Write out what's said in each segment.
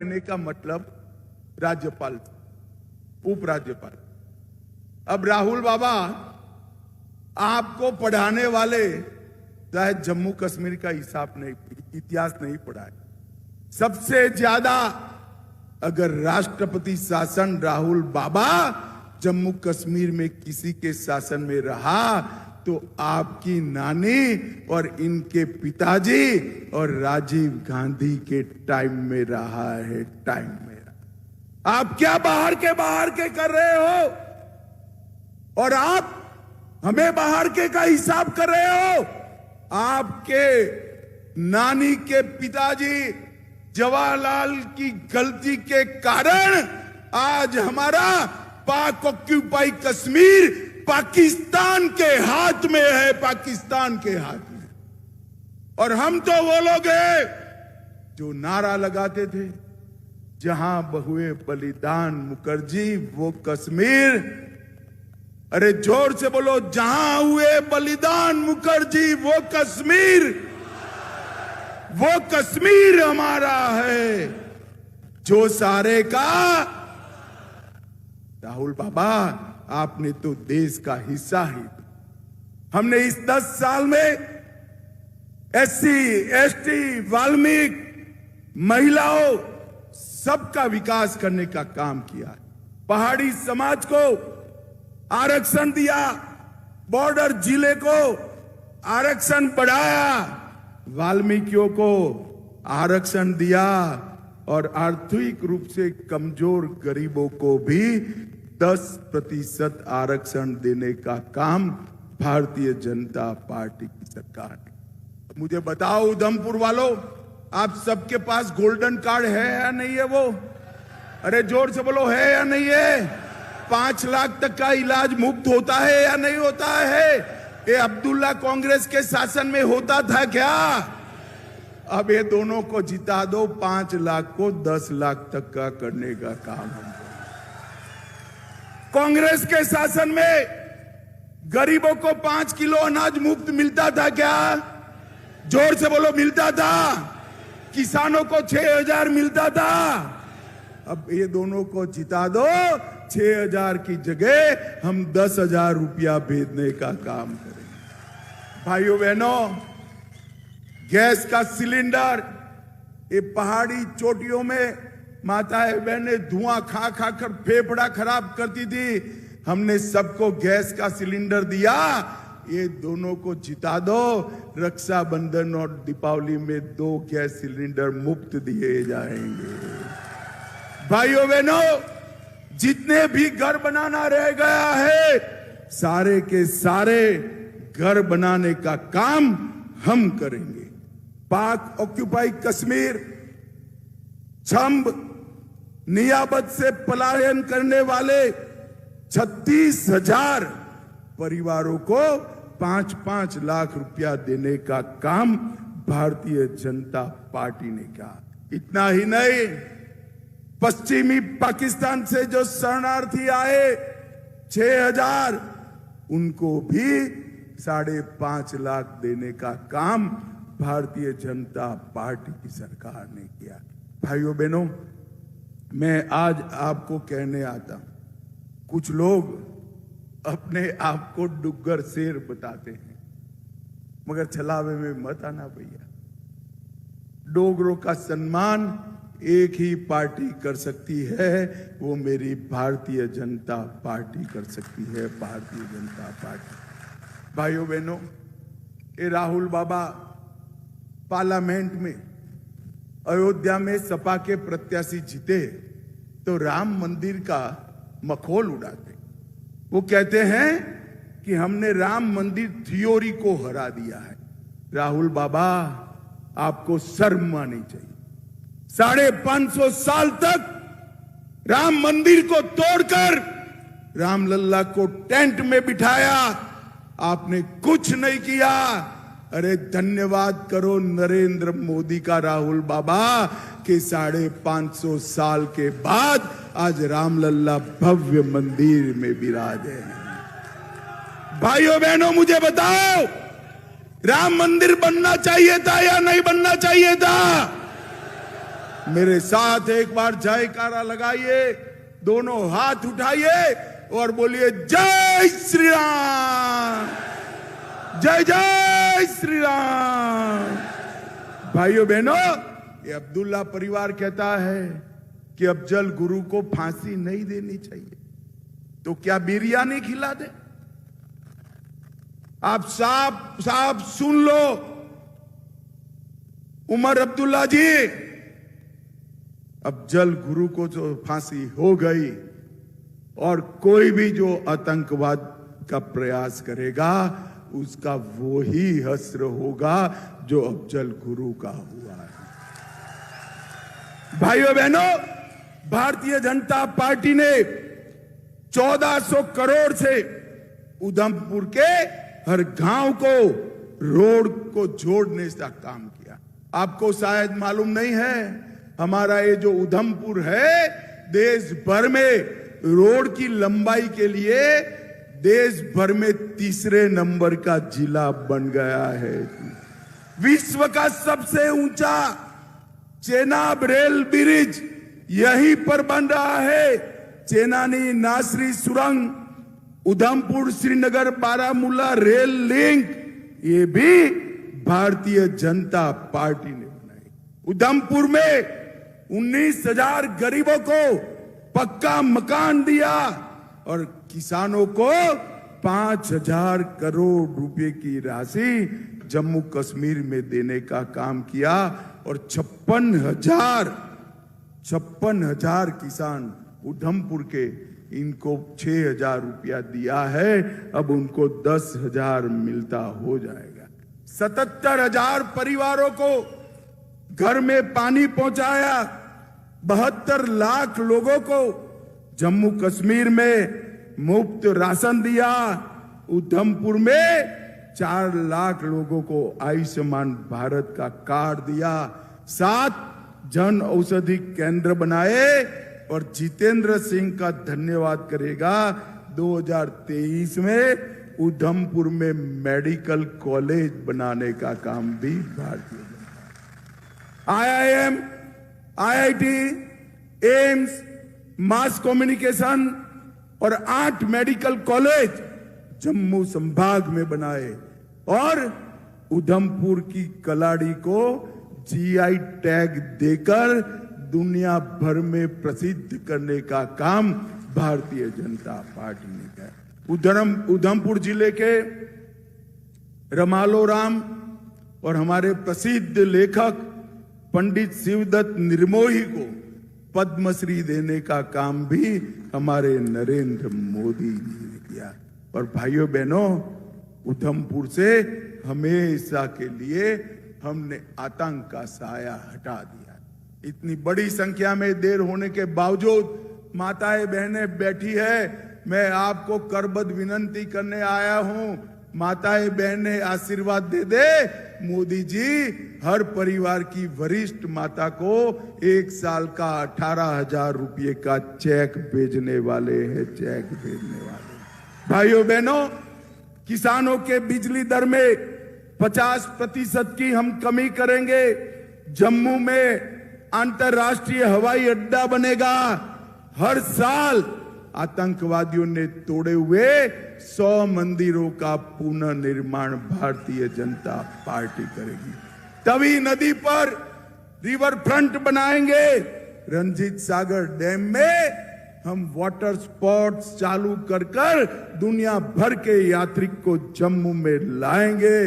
कहने का मतलब राज्यपाल, उपराज्यपाल। अब राहुल बाबा आपको पढ़ाने वाले शायद जम्मू कश्मीर का हिसाब नहीं, इतिहास नहीं पढ़ा है। सबसे ज्यादा अगर राष्ट्रपति शासन राहुल बाबा जम्मू कश्मीर में किसी के शासन में रहा तो आपकी नानी और इनके पिताजी और राजीव गांधी के टाइम में रहा है, टाइम में रहा। आप क्या बाहर के कर रहे हो और आप हमें बाहर के का हिसाब कर रहे हो। आपके नानी के पिताजी जवाहरलाल की गलती के कारण आज हमारा पाक ऑक्यूपाई कश्मीर पाकिस्तान के हाथ में है, पाकिस्तान के हाथ में। और हम तो वो लोग हैं जो नारा लगाते थे, जहां हुए बलिदान मुखर्जी वो कश्मीर। अरे जोर से बोलो, जहां हुए बलिदान मुखर्जी वो कश्मीर, वो कश्मीर हमारा है। जो सारे का राहुल बाबा, आपने तो देश का हिस्सा ही। हमने इस 10 साल में SC, ST, वाल्मीकि, महिलाओं सबका विकास करने का काम किया। पहाड़ी समाज को आरक्षण दिया, बॉर्डर जिले को आरक्षण बढ़ाया, वाल्मीकियों को आरक्षण दिया और आर्थिक रूप से कमजोर गरीबों को भी 10% आरक्षण देने का काम भारतीय जनता पार्टी की सरकार ने। मुझे बताओ उधमपुर वालों, आप सबके पास गोल्डन कार्ड है या नहीं है? वो अरे जोर से बोलो, है या नहीं है? 5 लाख तक का इलाज मुफ्त होता है या नहीं होता है? ये अब्दुल्ला कांग्रेस के शासन में होता था क्या? अब ये दोनों को जिता दो, 5 लाख को 10 लाख तक का करने का काम हमको। कांग्रेस के शासन में गरीबों को 5 किलो अनाज मुफ्त मिलता था क्या? जोर से बोलो, मिलता था। किसानों को 6,000 मिलता था। अब ये दोनों को जिता दो, 6,000 की जगह हम 10,000 रुपया भेजने का काम करेंगे। भाइयों बहनों, गैस का सिलेंडर, ये पहाड़ी चोटियों में माताएं बहनें धुआं खा खा कर फेफड़ा खराब करती थी। हमने सबको गैस का सिलेंडर दिया। ये दोनों को जिता दो, रक्षाबंधन और दीपावली में 2 गैस सिलेंडर मुफ्त दिए जाएंगे। भाइयों बहनों, जितने भी घर बनाना रह गया है, सारे के सारे घर बनाने का काम हम करेंगे। पाक ऑक्यूपाई कश्मीर, छंब नियाबत से पलायन करने वाले 36,000 परिवारों को 5-5 लाख रुपया देने का काम भारतीय जनता पार्टी ने किया। इतना ही नहीं, पश्चिमी पाकिस्तान से जो शरणार्थी आए 6,000, उनको भी 5.5 लाख देने का काम भारतीय जनता पार्टी की सरकार ने किया। भाइयों बहनों, मैं आज आपको कहने आता हूं, कुछ लोग अपने आप को डुग्गर शेर बताते हैं, मगर छलावे में मत आना भैया। डोगरों का सम्मान एक ही पार्टी कर सकती है, वो मेरी भारतीय जनता पार्टी कर सकती है, भारतीय जनता पार्टी। भाइयों बहनों, ये राहुल बाबा पार्लियामेंट में अयोध्या में सपा के प्रत्याशी जीते तो राम मंदिर का मखौल उड़ाते। वो कहते हैं कि हमने राम मंदिर थ्योरी को हरा दिया है। राहुल बाबा, आपको शर्म आनी चाहिए। 550 साल तक राम मंदिर को तोड़कर रामलल्ला को टेंट में बिठाया, आपने कुछ नहीं किया। अरे धन्यवाद करो नरेंद्र मोदी का राहुल बाबा कि 550 साल के बाद आज रामलल्ला भव्य मंदिर में विराजे हैं। भाइयों बहनों, मुझे बताओ, राम मंदिर बनना चाहिए था या नहीं बनना चाहिए था? मेरे साथ एक बार जयकारा लगाइए, दोनों हाथ उठाइए और बोलिए जय श्री राम, जय जय श्री राम। भाइयों बहनों, ये अब्दुल्ला परिवार कहता है कि अफजल गुरु को फांसी नहीं देनी चाहिए, तो क्या बिरयानी खिला दे? आप साफ सुन लो, उमर अब्दुल्ला जी, अफजल गुरु को जो फांसी हो गई और कोई भी जो आतंकवाद का प्रयास करेगा उसका वो ही हश्र होगा जो अफजल गुरु का हुआ है। भाइयों बहनों, भारतीय जनता पार्टी ने 1400 करोड़ से उधमपुर के हर गांव को रोड को जोड़ने का काम किया। आपको शायद मालूम नहीं है, हमारा ये जो उधमपुर है देश भर में रोड की लंबाई के लिए देश भर में तीसरे नंबर का जिला बन गया है। विश्व का सबसे ऊंचा चेनाब रेल ब्रिज यहीं पर बन रहा है। चेनानी नासरी सुरंग, उधमपुर श्रीनगर बारामूला रेल लिंक, ये भी भारतीय जनता पार्टी ने बनाई। उधमपुर में 19,000 गरीबों को पक्का मकान दिया और किसानों को 5,000 करोड़ रुपए की राशि जम्मू कश्मीर में देने का काम किया और 56,000 किसान उधमपुर के, इनको 6,000 रुपया दिया है, अब उनको 10,000 मिलता हो जाएगा। 77,000 परिवारों को घर में पानी पहुंचाया, 72 लाख लोगों को जम्मू कश्मीर में मुफ्त राशन दिया, उधमपुर में 4 लाख लोगों को आयुष्मान भारत का कार्ड दिया, 7 जन औषधि केंद्र बनाए और जितेंद्र सिंह का धन्यवाद करेगा 2023 में उधमपुर में मेडिकल कॉलेज बनाने का काम भी Bharatiya Janata. IIM, IIT, AIIMS, mass communication और 8 मेडिकल कॉलेज जम्मू संभाग में बनाए और उधमपुर की कलाड़ी को GI टैग देकर दुनिया भर में प्रसिद्ध करने का काम भारतीय जनता पार्टी ने किया। उधमपुर जिले के रमालो राम और हमारे प्रसिद्ध लेखक पंडित शिवदत्त निर्मोही को पद्मश्री देने का काम भी हमारे नरेंद्र मोदी जी ने किया। और भाइयों बहनों, उधमपुर से हमेशा के लिए हमने आतंक का साया हटा दिया। इतनी बड़ी संख्या में देर होने के बावजूद माताएं बहनें बैठी है, मैं आपको करबद्ध विनंती करने आया हूं, माताएं बहनें आशीर्वाद दे दे। मोदी जी हर परिवार की वरिष्ठ माता को 1 साल का 18,000 रुपये का चेक भेजने वाले हैं, चेक भेजने वाले। भाइयों बहनों, किसानों के बिजली दर में 50% की हम कमी करेंगे। जम्मू में अंतर्राष्ट्रीय हवाई अड्डा बनेगा। हर साल आतंकवादियों ने तोड़े हुए 100 मंदिरों का पुनर्निर्माण भारतीय जनता पार्टी करेगी। तवी नदी पर रिवर फ्रंट बनाएंगे। रंजीत सागर डैम में हम वाटर स्पोर्ट्स चालू कर दुनिया भर के यात्री को जम्मू में लाएंगे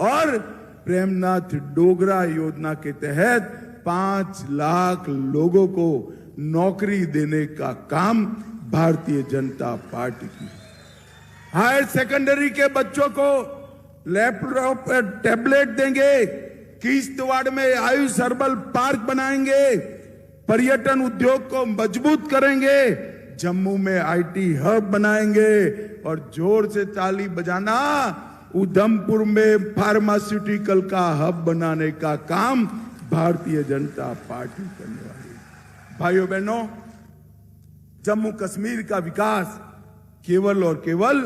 और प्रेमनाथ डोगरा योजना के तहत 5 लाख लोगों को नौकरी देने का काम भारतीय जनता पार्टी की। हायर सेकेंडरी के बच्चों को लैपटॉप टैबलेट देंगे। किश्तवाड़ में आयुष हर्बल पार्क बनाएंगे। पर्यटन उद्योग को मजबूत करेंगे। जम्मू में IT हब बनाएंगे और जोर से ताली बजाना, उधमपुर में फार्मास्यूटिकल का हब बनाने का काम भारतीय जनता पार्टी करने वाली है। भाइयों बहनों, जम्मू कश्मीर का विकास केवल और केवल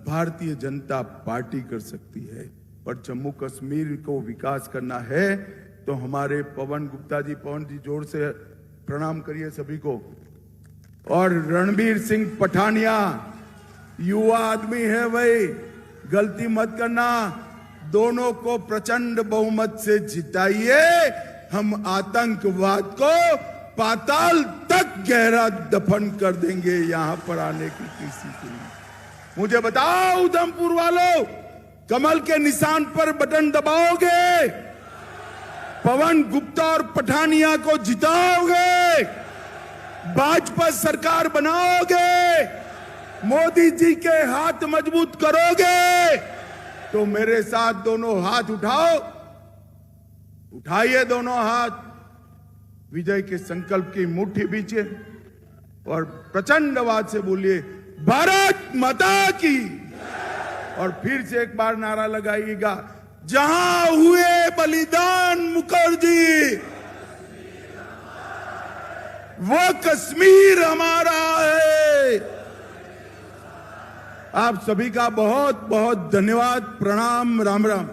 भारतीय जनता पार्टी कर सकती है। और जम्मू कश्मीर को विकास करना है तो हमारे पवन गुप्ता जी, पवन जी जोर से प्रणाम करिए सभी को। और रणबीर सिंह पठानिया, युवा आदमी है भाई, गलती मत करना, दोनों को प्रचंड बहुमत से जिताइए। हम आतंकवाद को पाताल तक गहरा दफन कर देंगे, यहां पर आने की किसी की नहीं। मुझे बताओ उधमपुर वालों, कमल के निशान पर बटन दबाओगे? पवन गुप्ता और पठानिया को जिताओगे? भाजपा सरकार बनाओगे? मोदी जी के हाथ मजबूत करोगे? तो मेरे साथ दोनों हाथ उठाओ, उठाइए दोनों हाथ, विजय के संकल्प की मुट्ठी बीचे और प्रचंड आवाज से बोलिए भारत माता की। और फिर से एक बार नारा लगाइएगा, जहां हुए बलिदान मुखर्जी, वो कश्मीर हमारा है। आप सभी का बहुत बहुत धन्यवाद, प्रणाम, राम राम।